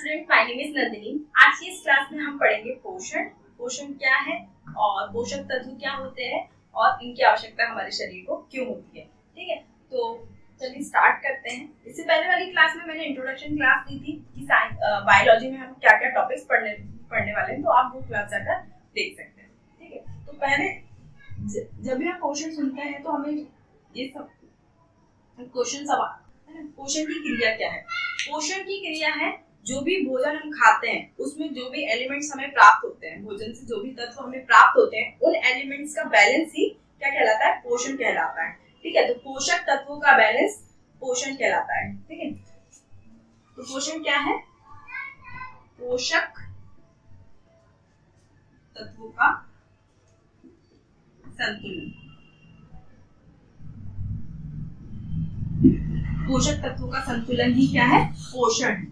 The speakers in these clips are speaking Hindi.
Student, my name is Nandini. आज की इस क्लास में हम पढ़ेंगे पोषण। पोषण क्या है और पोषक तत्व क्या होते हैं और इनकी आवश्यकता हमारे शरीर को क्यों होती है। ठीक है, तो चलिए स्टार्ट करते हैं। इससे पहले वाली क्लास में मैंने इंट्रोडक्शन क्लास दी थी कि बायोलॉजी में हम क्या क्या टॉपिक्स पढ़ने वाले हैं, तो आप वो क्लास जाकर देख सकते हैं। ठीक है, तो पहले जब भी हम पोषण सुनते हैं तो हमें ये सब क्वेश्चन सवाल, पोषण की क्रिया क्या है। पोषण की क्रिया है जो भी भोजन हम खाते हैं उसमें जो भी एलिमेंट्स हमें प्राप्त होते हैं, भोजन से जो भी तत्व हमें प्राप्त होते हैं उन एलिमेंट्स का बैलेंस ही क्या कहलाता है, पोषण कहलाता है। ठीक है, तो पोषक तत्वों का बैलेंस पोषण कहलाता है। ठीक है, तो पोषण क्या है, पोषक तत्वों का संतुलन। पोषक तत्वों का संतुलन ही क्या है, पोषण है।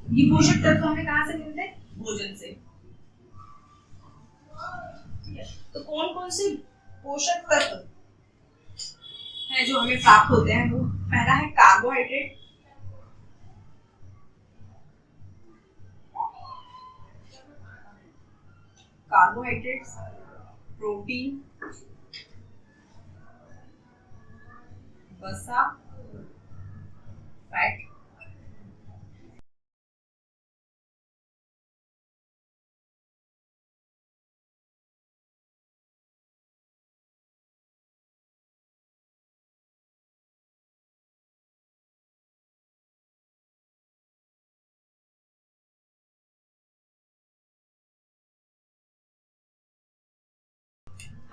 ये पोषक तत्व हमें कहां से मिलते हैं, भोजन से। तो कौन कौन से पोषक तत्व हैं जो हमें प्राप्त होते हैं, वो पहला है कार्बोहाइड्रेट, कार्बोहाइड्रेट्स, प्रोटीन, वसा, फैट।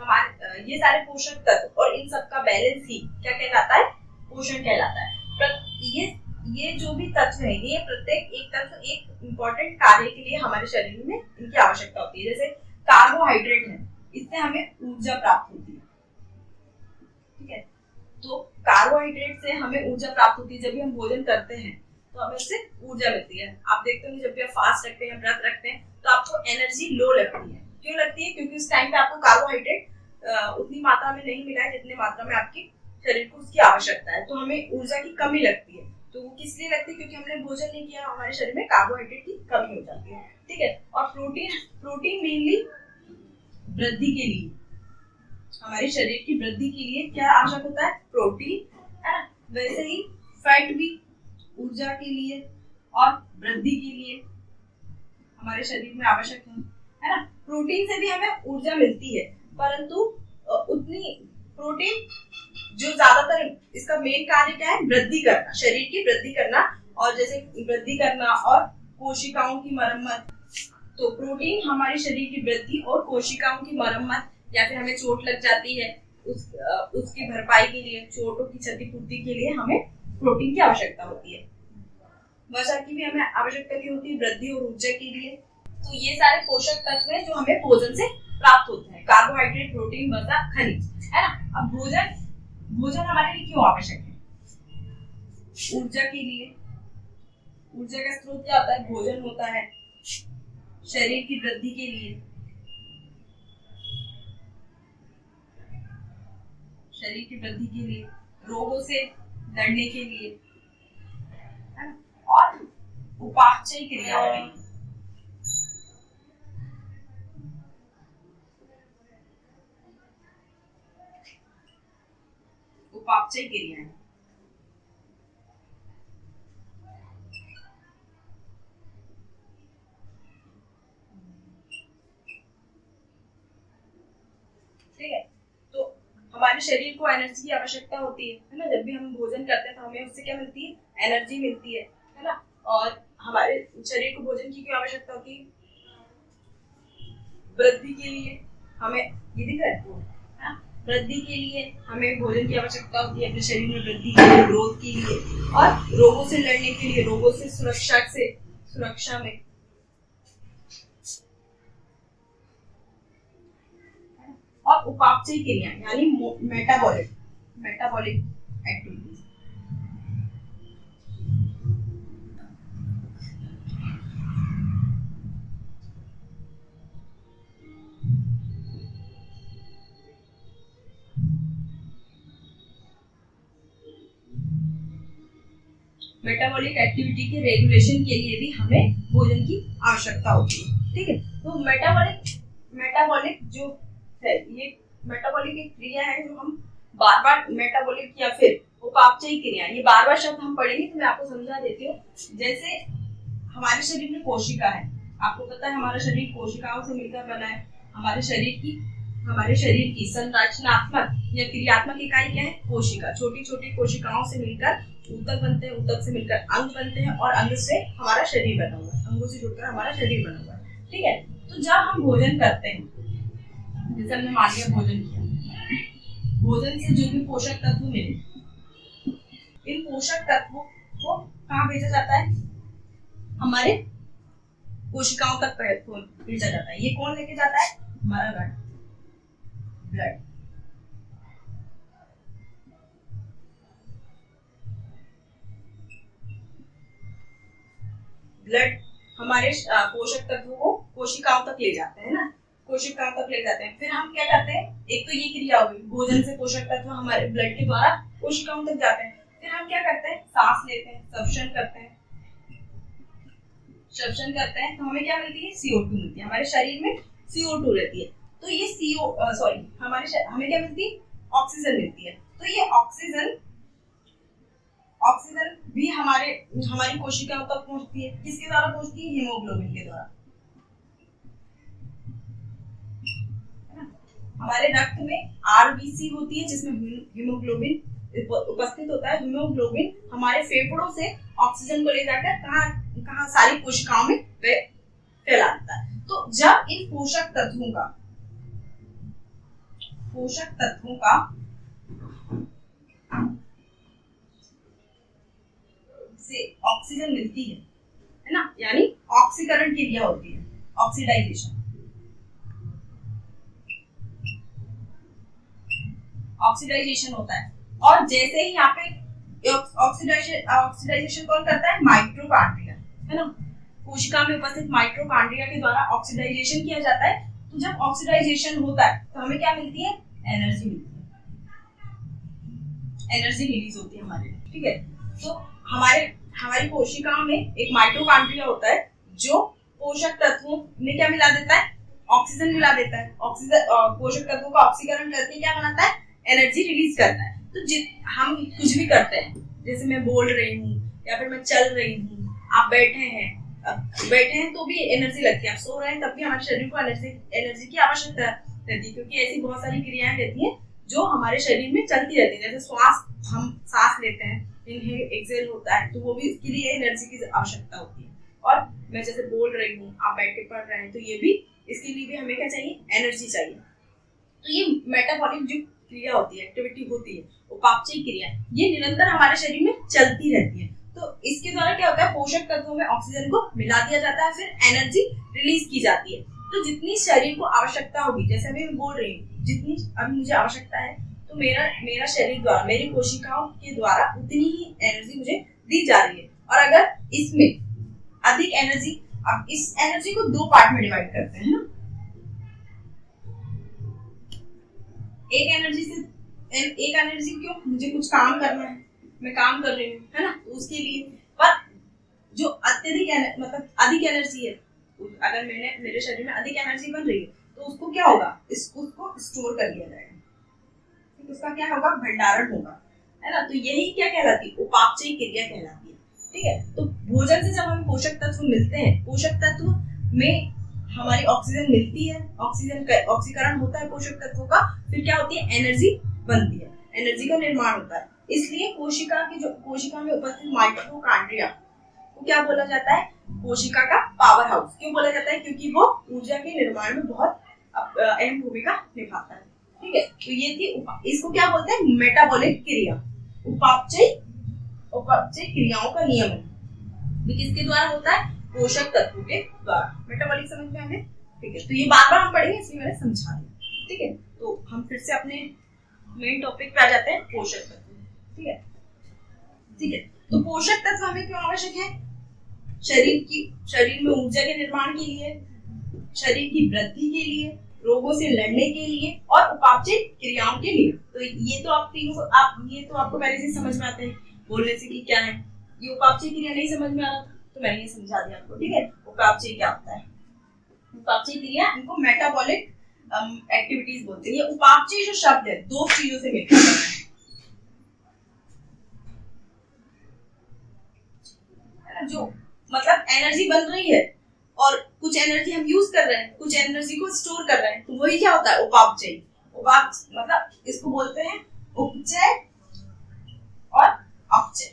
हमारे ये सारे पोषक तत्व और इन सब का बैलेंस ही क्या कहलाता है, पोषण कहलाता है। ये जो भी तत्व है, ये प्रत्येक एक तत्व एक इम्पोर्टेंट कार्य के लिए हमारे शरीर में इनकी आवश्यकता होती है। जैसे कार्बोहाइड्रेट है, इससे हमें ऊर्जा प्राप्त होती है। ठीक है, तो कार्बोहाइड्रेट से हमें ऊर्जा प्राप्त होती है। जब भी हम भोजन करते हैं तो हमें उससे ऊर्जा मिलती है। आप देखते होंगे जब भी आप फास्ट रखते हैं, व्रत रखते हैं, तो आपको एनर्जी लो लगती है। क्यों लगती है, क्योंकि उस टाइम पे आपको कार्बोहाइड्रेट उतनी मात्रा में नहीं मिला है जितनी मात्रा में आपकी शरीर को उसकी आवश्यकता है, तो हमें ऊर्जा की कमी लगती है। तो वो किस लिए लगती है, क्योंकि हमने भोजन नहीं किया, हमारे शरीर में कार्बोहाइड्रेट की कमी हो जाती है। ठीक है, और प्रोटीन मेनली वृद्धि के लिए, हमारे शरीर की वृद्धि के लिए क्या आवश्यक होता है, प्रोटीन, है ना। वैसे ही फैट भी ऊर्जा के लिए और वृद्धि के लिए हमारे शरीर में आवश्यक है ना। प्रोटीन से भी हमें ऊर्जा मिलती है, परंतु उतनी प्रोटीन जो ज्यादातर इसका मेन कार्य क्या है, वृद्धि करना, शरीर की वृद्धि करना, और जैसे वृद्धि करना और कोशिकाओं की मरम्मत। तो प्रोटीन हमारे शरीर की वृद्धि और कोशिकाओं की मरम्मत, या फिर हमें चोट लग जाती है उसकी भरपाई के लिए, चोटों की क्षतिपूर्ति के लिए हमें प्रोटीन की आवश्यकता होती है। वसा की भी हमें आवश्यकता की होती है, वृद्धि और ऊर्जा के लिए। तो ये सारे पोषक तत्व हैं जो हमें भोजन से प्राप्त होते हैं, कार्बोहाइड्रेट, प्रोटीन, वसा, खनिज, है ना। अब भोजन हमारे लिए क्यों आवश्यक है, ऊर्जा के लिए। ऊर्जा का स्रोत क्या होता है, भोजन होता है। शरीर की वृद्धि के लिए, शरीर की वृद्धि के लिए, रोगों से लड़ने के लिए, है ना, और उपापचय क्रियाओं में। उपापचय क्रियाएं, ठीक है। तो हमारे शरीर को एनर्जी की आवश्यकता होती है ना। जब भी हम भोजन करते हैं तो हमें उससे क्या मिलती है, एनर्जी मिलती है ना। और हमारे शरीर को भोजन की क्यों आवश्यकता होती है, वृद्धि के लिए। हमें ये दिख रहा है, वृद्धि के लिए हमें भोजन की आवश्यकता होती है, अपने शरीर में वृद्धि के लिए, ग्रोथ के लिए, और रोगों से लड़ने के लिए, रोगों से सुरक्षा में। और उपापचय क्रिया यानी मेटाबॉलिक एक्टिविटीज। मेटाबॉलिक एक्टिविटी के रेगुलेशन के लिए भी हमें भोजन की आवश्यकता होती है। ठीक है, तो मेटाबॉलिक जो है, ये मेटाबॉलिक एक क्रिया है जो हम बार बार मेटाबॉलिक या फिर उपापचयी क्रिया, ये बार बार शब्द हम पढ़ेंगे तो मैं आपको समझा देती हूँ। जैसे हमारे शरीर में कोशिका है, आपको पता है हमारा शरीर कोशिकाओं से मिलकर बना है। हमारे शरीर की संरचनात्मक या क्रियात्मक इकाई क्या है? कोशिका। छोटी छोटी कोशिकाओं से मिलकर ऊतक बनते हैं, ऊतक से मिलकर अंग बनते हैं और अंग से हमारा शरीर बना हुआ है, अंगों से जुड़कर हमारा शरीर बना हुआ है। ठीक है, तो जब हम भोजन करते हैं, जैसे हमने मान लिया भोजन किया, भोजन से जो भी पोषक तत्व मिले, इन पोषक तत्वों को कहाँ भेजा जाता है? हमारे कोशिकाओं तक भेजा जाता है। ये कौन लेके जाता है? हमारा ब्लड। ब्लड हमारे पोषक तत्वों को कोशिकाओं तक ले जाते हैं ना, कोशिकाओं तक ले जाते हैं। फिर हम क्या करते हैं? एक तो ये क्रिया होगी, भोजन से पोषक तत्व हमारे ब्लड के द्वारा कोशिकाओं तक जाते हैं। फिर हम क्या करते हैं? सांस लेते हैं, श्वसन करते हैं। श्वसन करते हैं तो हमें क्या मिलती है? CO2 मिलती है। हमारे शरीर में CO2 रहती है, तो ये हमें क्या मिलती है? ऑक्सीजन मिलती है। तो ये ऑक्सीजन भी हमारी कोशिकाओं तक पहुंचती है। किसके द्वारा पहुंचती है? हीमोग्लोबिन के द्वारा। हमारे रक्त में RBC होती है जिसमें हीमोग्लोबिन उपस्थित होता है। हीमोग्लोबिन हमारे फेफड़ों से ऑक्सीजन को ले जाकर कहाँ सारी कोशिकाओं में फैला देता है। तो जब इन पोषक तत्वों का से ऑक्सीजन मिलती है ना, यानी ऑक्सीकरण की क्रिया होती है, ऑक्सीडाइजेशन होता है। और जैसे ही यहाँ पे ऑक्सीडाइजेशन कौन करता है? माइटोकॉन्ड्रिया, है ना। कोशिका में उपस्थित माइटोकॉन्ड्रिया के द्वारा ऑक्सीडाइजेशन किया जाता है। तो जब ऑक्सीडाइजेशन होता है तो हमें क्या मिलती है? एनर्जी मिलती है, एनर्जी रिलीज होती है हमारे। ठीक है, तो हमारी कोशिकाओं में एक माइटोकॉन्ड्रिया होता है जो पोषक तत्वों में क्या मिला देता है? ऑक्सीजन मिला देता है। पोषक तत्वों का ऑक्सीकरण करके क्या बनाता है? एनर्जी रिलीज करता है। तो हम कुछ भी करते हैं, जैसे मैं बोल रही हूँ या फिर मैं चल रही हूँ, आप बैठे हैं तो भी एनर्जी लगती है, आप सो रहे हैं तब भी हमारे शरीर को एनर्जी की आवश्यकता रहती है, क्योंकि ऐसी बहुत सारी क्रियाएं रहती हैं जो हमारे शरीर में चलती रहती है। जैसे हम सांस लेते हैं, इनहेल एक्सहेल होता है, तो वो भी इसके लिए एनर्जी की आवश्यकता होती है। और मैं जैसे बोल रही हूँ, आप बैठ के पढ़ रहे हैं, तो ये भी इसके लिए भी हमें क्या चाहिए? एनर्जी चाहिए। तो ये मेटाबॉलिक जो क्रिया होती है, एक्टिविटी होती है, उपापचयी क्रिया, ये निरंतर हमारे शरीर में चलती रहती है। तो इसके द्वारा क्या होता है? पोषक तत्वों में ऑक्सीजन को मिला दिया जाता है, फिर एनर्जी रिलीज की जाती है। तो जितनी शरीर को आवश्यकता होगी, जैसे अभी मैं बोल रही हूँ, जितनी अभी मुझे आवश्यकता है, तो मेरा शरीर द्वारा, मेरी कोशिकाओं के द्वारा उतनी ही एनर्जी मुझे दी जा रही है। और अगर इसमें अधिक एनर्जी, अब इस एनर्जी को दो पार्ट में डिवाइड करते हैं ना, एक एनर्जी क्यों? मुझे कुछ काम करना है, मैं काम कर रही हूँ, है ना, तो उसके लिए। पर जो अधिक एनर्जी है, अगर मेरे शरीर में अधिक एनर्जी बन रही है, तो उसको क्या होगा? उसको स्टोर कर लिया जाएगा, उसका क्या होगा? भंडारण होगा, है ना। तो यही क्या कहलाती है? उपापचयी क्रिया कहलाती है। ठीक है, तो भोजन से जब हमें पोषक तत्व मिलते हैं, पोषक तत्व में हमारी ऑक्सीजन मिलती है, ऑक्सीकरण होता है पोषक तत्वों का, फिर क्या होती है? एनर्जी बनती है, एनर्जी का निर्माण होता है। इसलिए कोशिका में उपस्थित माइटोकॉन्ड्रिया को क्या बोला जाता है? कोशिका का पावर हाउस। क्यों बोला जाता है? क्योंकि वो ऊर्जा के निर्माण में बहुत अहम भूमिका निभाता है। ठीक है, तो ये थी इसको क्या बोलते हैं? मेटाबॉलिक क्रिया, उपापचयी क्रियाओं का नियमन किसके द्वारा होता है? पोषक तत्वों के द्वारा। मेटाबॉलिक समझ में आए? ठीक है, तो ये बार बार हम पढ़ेंगे, इसलिए मैंने समझा दिया। ठीक है, तो हम फिर से अपने मेन टॉपिक पे आ जाते हैं, पोषक तत्व। ठीक है, तो पोषक तत्व हमें क्यों आवश्यक है? शरीर में ऊर्जा के निर्माण के लिए, शरीर की वृद्धि के लिए, रोगों से लड़ने के लिए और उपापचयी क्रियाओं के लिए। तो ये तो आपको पहले से समझ में आते हैं बोलने से कि क्या है। ये उपापचयी क्रिया नहीं समझ में आ रहा था, तो मैंने ये समझा दिया आपको, ठीक है। उपापचय क्या होता है? उपापचय क्रिया, इनको मेटाबॉलिक एक्टिविटीज बोलते हैं। ये उपापचय जो शब्द है दो चीजों से मिलकर बना है, जो मतलब एनर्जी बन रही है और कुछ एनर्जी हम यूज कर रहे हैं, कुछ एनर्जी को स्टोर कर रहे हैं, तो वही क्या होता है? उपापचय। उपापचय मतलब इसको बोलते हैं उपचय और अपचय।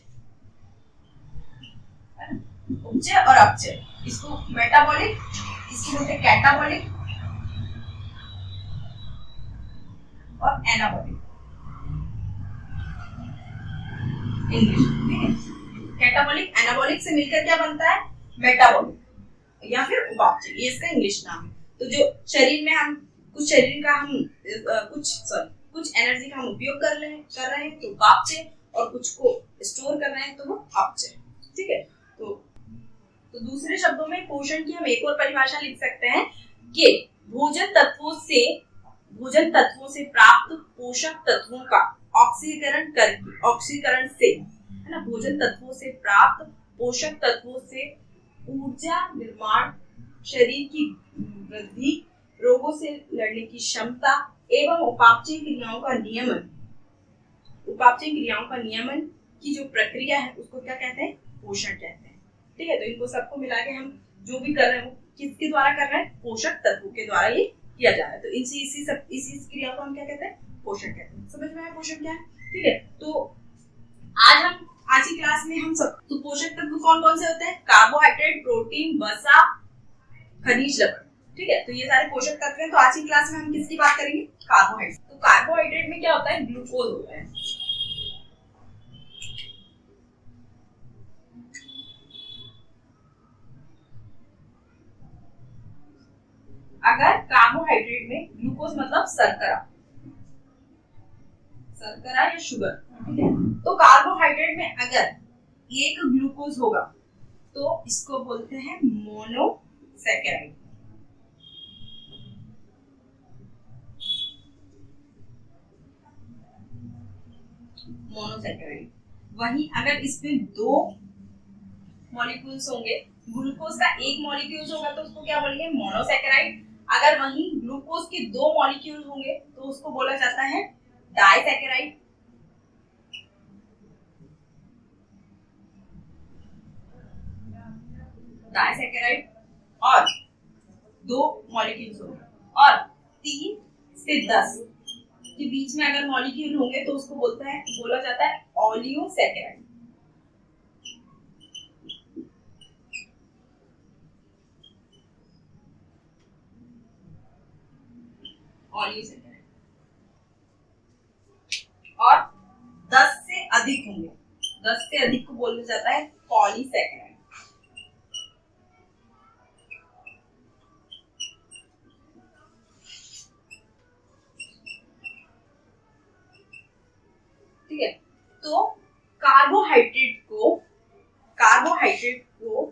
उपचय और अपचय, इसको मेटाबॉलिक, इसको बोलते हैं कैटाबॉलिक और एनाबॉलिक। इंग्लिश, ठीक है। कैटाबॉलिक एनाबॉलिक से मिलकर क्या बनता है? मेटाबॉलिक या फिर उपापचय, ये इसका इंग्लिश नाम है। तो जो शरीर में हम कुछ एनर्जी का हम उपयोग कर रहे हैं तो उपापचय, और कुछ को स्टोर कर रहे हैं तो वो अपचय, ठीक है। तो दूसरे शब्दों में पोषण की हम एक और परिभाषा लिख सकते हैं कि भोजन तत्वों से प्राप्त पोषक तत्वों का ऑक्सीकरण से, है ना, भोजन तत्वों से प्राप्त पोषक तत्वों से ऊर्जा निर्माण, शरीर की वृद्धि, रोगों से लड़ने की क्षमता एवं उपापचय क्रियाओं का नियमन की जो प्रक्रिया है उसको क्या कहते हैं? पोषण कहते हैं, ठीक है। तो इनको सबको मिला के हम जो भी कर रहे हैं वो किसके द्वारा कर रहे हैं? पोषक तत्वों के द्वारा ये किया जा रहा है। तो इसी क्रिया को हम क्या कहते हैं? पोषण कहते हैं। समझ में आया पोषण क्या है? ठीक है। तो आज की क्लास में हम सब तो पोषक तत्व कौन कौन से होते हैं? कार्बोहाइड्रेट, प्रोटीन, वसा, खनिज, लवण, ठीक है। तो ये सारे पोषक तत्व हैं। तो आज की क्लास में हम किसकी बात करेंगे? कार्बोहाइड्रेट। तो कार्बोहाइड्रेट में क्या होता है? ग्लूकोज होता है। अगर कार्बोहाइड्रेट में ग्लूकोज मतलब शर्करा या शुगर, ठीक है। तो कार्बोहाइड्रेट में अगर एक ग्लूकोज होगा तो इसको बोलते हैं मोनोसैकेराइड। वहीं अगर इसमें दो मॉलिक्यूल्स होंगे, ग्लूकोज का एक मॉलिक्यूल होगा तो उसको क्या बोलेंगे? मोनोसैकेराइड। अगर वहीं ग्लूकोज के दो मॉलिक्यूल होंगे तो उसको बोला जाता है डाइसैकेराइड। और दो मॉलिक्यूल्स होंगे और 3 से 10 के बीच में अगर मॉलिक्यूल होंगे तो उसको बोला जाता है ओलियोसैकेराइड। और 10 से अधिक होंगे, 10 से अधिक को बोला जाता है पॉलीसैकेराइड। ठीक है। तो कार्बोहाइड्रेट को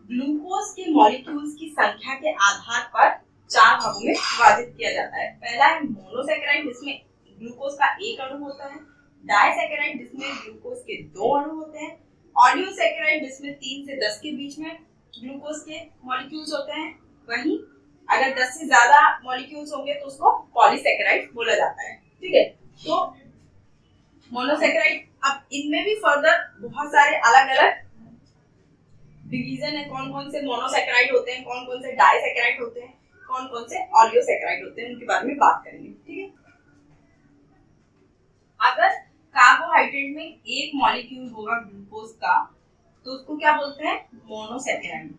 ग्लूकोज के मॉलिक्यूल्स की संख्या के आधार पर 4 भागों में विभाजित किया जाता है। पहला है मोनोसैकेराइड, जिसमें ग्लूकोज का एक अणु होता है। डाइसैकेराइड, जिसमें ग्लूकोज के 2 अणु होते हैं। ओलियोसैकेराइड, जिसमें 3 से 10 के बीच में ग्लूकोज के मॉलिक्यूल्स होते हैं। वहीं अगर 10 से ज्यादा मॉलिक्यूल्स होंगे तो उसको पॉलीसैकेराइड बोला जाता है, ठीक है। तो मोनोसैकेराइड, अब इनमें भी फर्दर बहुत सारे अलग अलग डिवीजन है, कौन कौन से मोनोसैकेराइड होते हैं, कौन कौन से डाइसैकेराइड होते हैं, कौन कौन से ओलियोसैकेराइड होते हैं, उनके बारे में बात करेंगे, ठीक है। अगर कार्बोहाइड्रेट में एक मॉलिक्यूल होगा ग्लूकोज का तो उसको क्या बोलते हैं? मोनोसैकेराइड।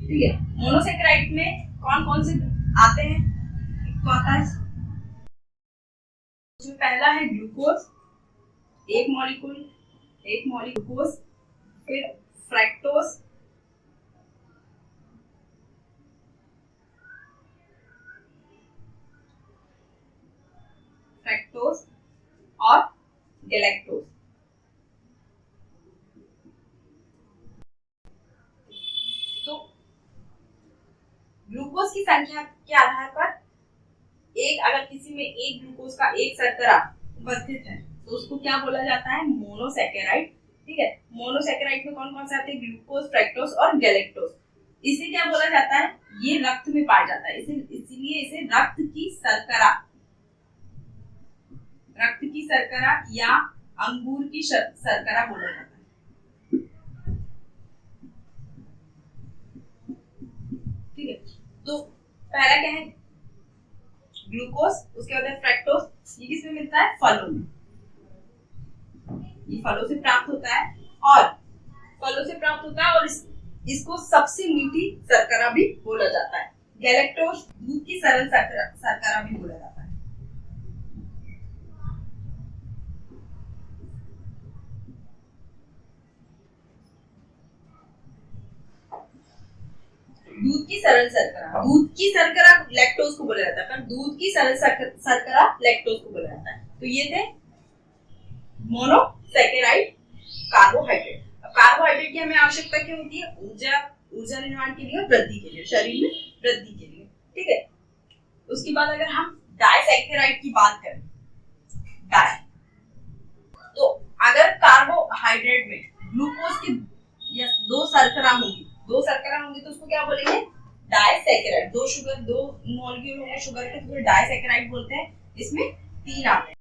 ठीक है। मोनोसैकेराइड में कौन कौन से आते हैं? तो आता है, उसमें पहला है ग्लूकोज, एक मॉलिक्यूल ग्लूकोज, फिर फ्रैक्टोज, और गैलेक्टोज। तो ग्लूकोज की संख्या के आधार पर एक अगर किसी में एक ग्लूकोज का एक शर्करा उपस्थित है तो उसको क्या बोला जाता है, मोनोसैकेराइड। ठीक है, मोनोसैकेराइड में कौन कौन से आते हैं, ग्लूकोज, फ्रक्टोज और गैलेक्टोज। इसे क्या बोला जाता है, ये रक्त में पाया जाता है, इसीलिए इसे रक्त की शर्करा या अंगूर की शर्करा बोला जाता है। ठीक है, तो पहला क्या है, ग्लूकोज, उसके बाद है फ्रक्टोज। ये किसमें मिलता है, फलों में, ये फलों से प्राप्त होता है और इसको सबसे मीठी शर्करा भी बोला जाता है। गैलेक्टोज दूध की सरल शर्करा भी बोला जाता है। दूध की शर्करा लैक्टोज को बोला जाता है, पर दूध की सरल शर्करा लैक्टोज को बोला जाता है। तो ये थे मोनोसैकेराइड कार्बोहाइड्रेट। अब कार्बोहाइड्रेट की हमें आवश्यकता क्यों होती है, ऊर्जा निर्माण के लिए और वृद्धि के लिए, शरीर में वृद्धि के लिए। ठीक है, उसके बाद अगर हम डाइसैकेराइड की बात करें, तो अगर कार्बोहाइड्रेट में ग्लूकोज की या दो शर्करा होंगी तो उसको क्या बोलेंगे, डाइसैकेराइड। दो मॉलिक्यूल होंगे शुगर के तो डाइसैकेराइड बोलते हैं। इसमें 3 आते हैं,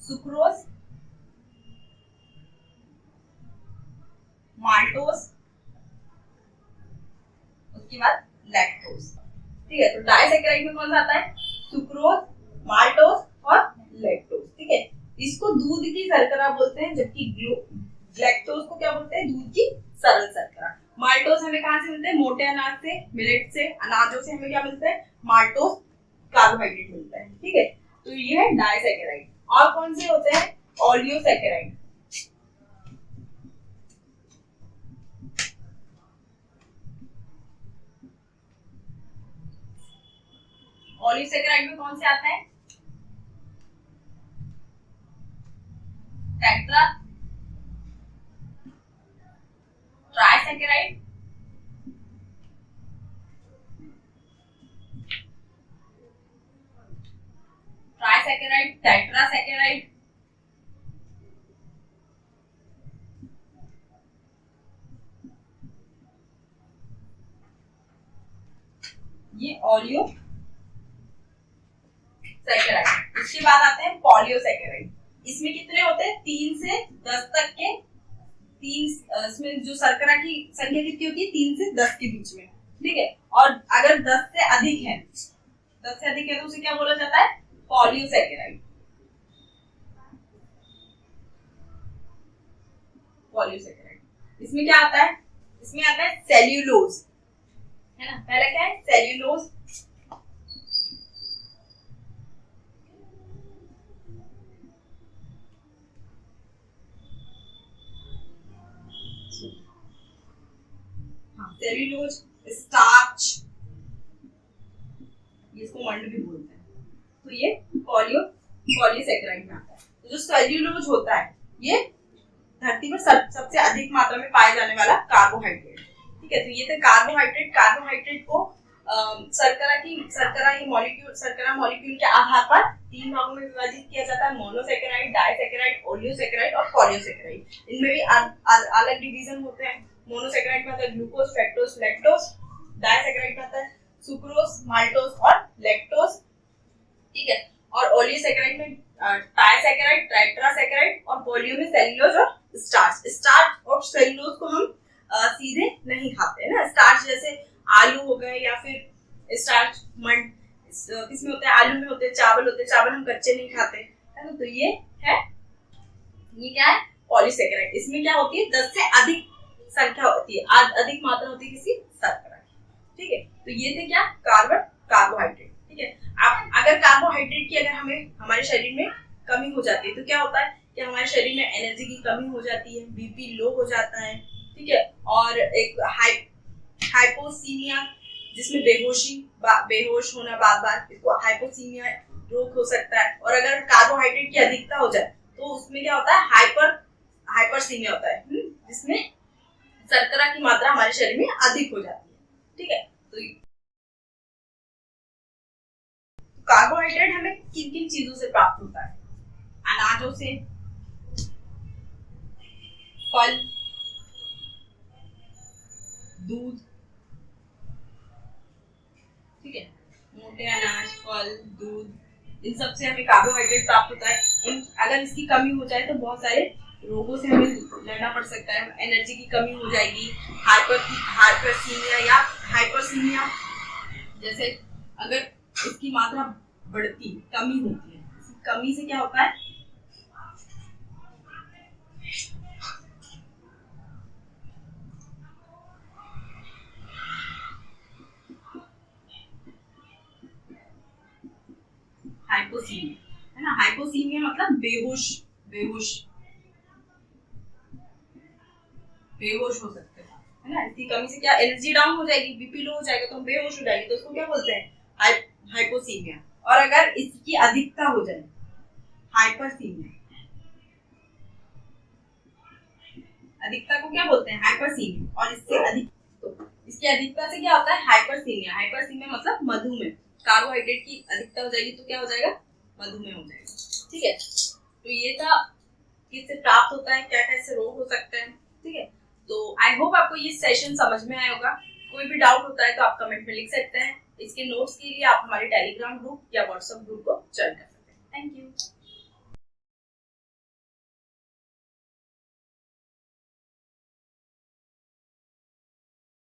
सुक्रोज, माल्टोज, उसके बाद लैक्टोज। ठीक है, तो डाइसैकेराइड में कौन सा आता है, सुक्रोज, माल्टोज और लैक्टोज। ठीक है, इसको दूध की शर्करा बोलते हैं, जबकि लैक्टोज को क्या बोलते हैं, दूध की सरल शर्करा। माल्टोज हमें कहां से मिलते हैं, मोटे अनाज से, मिलेट से, अनाजों से हमें क्या मिलता है, माल्टोज कार्बोहाइड्रेट मिलता है। ठीक है, तो ये है डाइसैकेराइड। और कौन से होते हैं, ओलियोसैकेराइड। ओलियोसैकेराइड में कौन से आता है, टेट्रा, ट्राइसैकेराइड, टेट्रासैकेराइड, ये ओलियोसैकेराइड। इसके बाद आते हैं पॉलियोसैकेराइड। इसमें कितने होते हैं, 3 से 10 तक के, इसमें जो शर्करा की संख्या कितनी होती है, 3 से 10 के बीच में। ठीक है, और अगर 10 से अधिक है तो उसे क्या बोला जाता है, पॉलियोसैकेराइड। इसमें क्या आता है, इसमें आता है सेल्यूलोज, है ना। पहला क्या है, सेल्यूलोज, सेल्यूलोज, स्टार्च, इसको मंड भी बोलते हैं। तो ये पॉलीसैकेराइड में आता है। तो जो सेल्यूलोज होता है ये धरती पर सबसे अधिक मात्रा में पाए जाने वाला कार्बोहाइड्रेट। ठीक है, तो ये थे कार्बोहाइड्रेट को शर्करा मॉलिक्यूल के आधार पर 3 भागों में विभाजित किया जाता है, मोनोसैकेराइड, डाइसैकेराइड, ओलियोसैकेराइड और पॉलियोसैकेराइड। इनमें भी अलग डिवीजन होते हैं। मोनोसैकेराइड में आता है ग्लूकोज, फ्रक्टोज, लैक्टोज। डाइसैकेराइड में आता है सुक्रोज, माल्टोज और लैक्टोज। ठीक है, और ओलियोसैकेराइड में ट्राइसैकेराइड, टेट्रासैकेराइड और पोलियो में सेल्यूलोज और स्टार्च और सेल्यूलोज को हम सीधे नहीं खाते हैं ना। स्टार्च जैसे आलू हो गए या फिर स्टार्च मंड किसमें होते हैं, आलू में होते हैं, चावल हम कच्चे नहीं खाते, है ना। तो ये क्या है, पॉलीसैकेराइड। इसमें क्या होती है, 10 से अधिक संख्या होती है, अधिक मात्रा होती है किसी शर्करा की। ठीक है, तो ये थे क्या, कार्बोहाइड्रेट। ठीक है, अब अगर कार्बोहाइड्रेट की अगर हमारे शरीर में कमी हो जाती है तो क्या होता है कि हमारे शरीर में एनर्जी की कमी हो जाती है, बीपी लो हो जाता है। ठीक है, और एक हाइपोसीमिया जिसमें बेहोश होना बार इसको हाइपोसीमिया रोग हो सकता है। और अगर कार्बोहाइड्रेट की अधिकता हो जाए तो उसमें क्या होता है, हाइपरसीमिया होता है, जिसमें शर्करा की मात्रा हमारे शरीर में अधिक हो जाती है। ठीक है, तो कार्बोहाइड्रेट हमें किन किन चीजों से प्राप्त होता है? अनाजों से, फल, दूध, ठीक है, मोटे अनाज, फल, दूध, इन सब से हमें कार्बोहाइड्रेट प्राप्त होता है। अगर इसकी कमी हो जाए तो बहुत सारे रोगों से हमें लड़ना पड़ सकता है। एनर्जी की कमी हो जाएगी, हाइपरसीमिया या हाइपरसीमिया, जैसे अगर इसकी मात्रा बढ़ती, कमी होती है, इसकी कमी से क्या होता है? हाइपोसीमिया, है ना। हाइपोसीमिया मतलब बेहोश, बेहोश बेहोश हो सकते हैं, है ना। इसकी कमी से क्या, एनर्जी डाउन हो जाएगी, बीपी लो हो जाएगा, तो हम बेहोश हो जाएंगे, तो उसको क्या बोलते हैं? हाइपोसीमिया। और अगर इसकी अधिकता हो जाए, हाइपरसीमिया, अधिकता को क्या बोलते हैं? हाइपरसीमिया। और इससे अधिक, तो इसकी अधिकता से क्या होता है? हाइपरसीमिया। हाइपरसीमिया मतलब मधुमेह। कार्बोहाइड्रेट की अधिकता हो जाएगी तो क्या हो जाएगा? मधुमेह हो जाएगा। ठीक है, तो ये था कि इससे प्राप्त होता है, क्या क्या इससे रोग हो सकते हैं। ठीक है, तो आई होप आपको ये सेशन समझ में आया होगा। कोई भी डाउट होता है तो आप कमेंट में लिख सकते हैं। इसके नोट्स के लिए आप हमारे टेलीग्राम ग्रुप या व्हाट्सएप ग्रुप को ज्वाइन कर सकते हैं। Thank you.